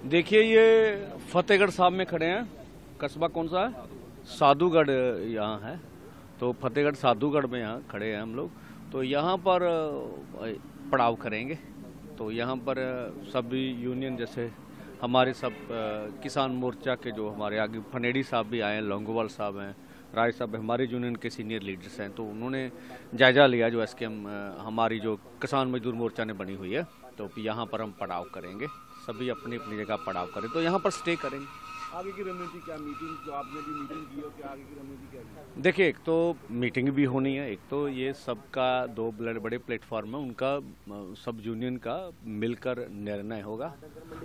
देखिए, ये फतेहगढ़ साहब में खड़े हैं। कस्बा कौन सा है? साधुगढ़ यहाँ है। तो फतेहगढ़ साधुगढ़ में यहाँ खड़े हैं हम लोग। तो यहाँ पर पड़ाव करेंगे। तो यहाँ पर सभी यूनियन, जैसे हमारे सब किसान मोर्चा के जो हमारे आगे फनेडी साहब भी आए हैं, लौंगोवाल साहब हैं, राय साहब हमारे यूनियन के सीनियर लीडर्स हैं। तो उन्होंने जायजा लिया जो एसकेएम हमारी जो किसान मजदूर मोर्चा ने बनी हुई है। तो यहाँ पर हम पड़ाव करेंगे, सभी अपनी अपनी जगह पड़ाव करें। तो यहाँ पर स्टे करेंगे। आगे की रणनीति क्या? मीटिंग जो आपने भी मीटिंग की हो, क्या आगे की रणनीति क्या है? देखिए, एक तो मीटिंग भी होनी है, एक तो ये सबका दो बड़े प्लेटफॉर्म है, उनका सब यूनियन का मिलकर निर्णय होगा।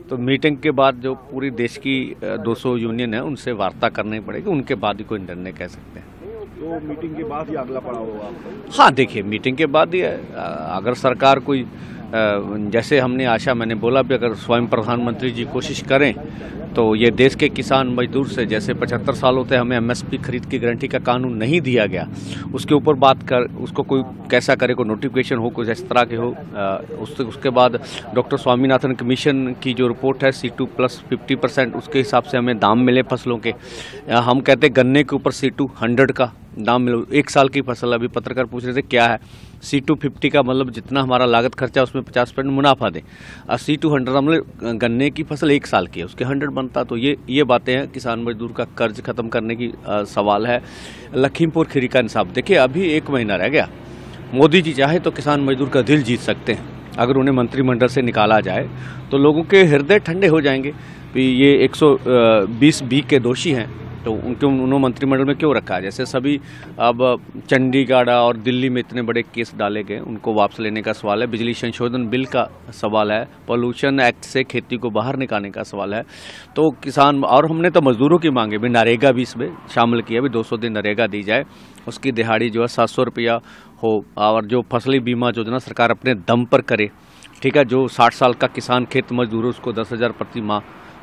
तो मीटिंग के बाद जो पूरी देश की 200 यूनियन है उनसे वार्ता करनी पड़ेगी, उनके बाद ही कोई निर्णय कह सकते हैं। तो मीटिंग के बाद ही अगला पड़ाव होगा? हाँ, देखिए, मीटिंग के बाद ही अगर सरकार कोई जैसे हमने आशा, मैंने बोला भी, अगर स्वयं प्रधानमंत्री जी कोशिश करें तो ये देश के किसान मजदूर से, जैसे 75 सालों से हमें एमएसपी खरीद की गारंटी का कानून नहीं दिया गया, उसके ऊपर बात कर, उसको कोई कैसा करे, कोई नोटिफिकेशन हो, कुछ इस तरह के हो। उसके बाद डॉक्टर स्वामीनाथन कमीशन की जो रिपोर्ट है C2 प्लस 50%, उसके हिसाब से हमें दाम मिले फसलों के। हम कहते हैं गन्ने के ऊपर C2 100 का दाम मिले। 1 साल की फसल, अभी पत्रकार पूछ रहे थे क्या है, C2 50 का मतलब जितना हमारा लागत खर्चा उसमें 50% मुनाफा दे। C2 100 मतलब गन्ने की फसल 1 साल की है, उसके 100 बनता। तो ये बातें हैं। किसान मजदूर का कर्ज खत्म करने की सवाल है। लखीमपुर खीरी का इंसाफ, देखिए अभी 1 महीना रह गया। मोदी जी चाहे तो किसान मजदूर का दिल जीत सकते हैं। अगर उन्हें मंत्रिमंडल से निकाला जाए तो लोगों के हृदय ठंडे हो जाएंगे कि ये 120B के दोषी हैं, तो उन्होंने मंत्रिमंडल में क्यों रखा है। जैसे सभी अब चंडीगढ़ और दिल्ली में इतने बड़े केस डाले गए, उनको वापस लेने का सवाल है। बिजली संशोधन बिल का सवाल है। पॉल्यूशन एक्ट से खेती को बाहर निकालने का सवाल है। तो किसान, और हमने तो मजदूरों की मांगे भी, नरेगा भी इसमें शामिल किया भी, 200 दिन नरेगा दी जाए, उसकी दिहाड़ी जो है 700 रुपया हो, और जो फसली बीमा योजना सरकार अपने दम पर करे, ठीक है। जो 60 साल का किसान खेत मजदूर है उसको 10,000 प्रति माह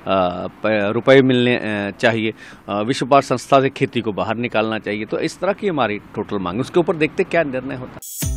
रुपए मिलने चाहिए। विश्व व्यापार संस्था से खेती को बाहर निकालना चाहिए। तो इस तरह की हमारी टोटल मांग, उसके ऊपर देखते क्या निर्णय होता है।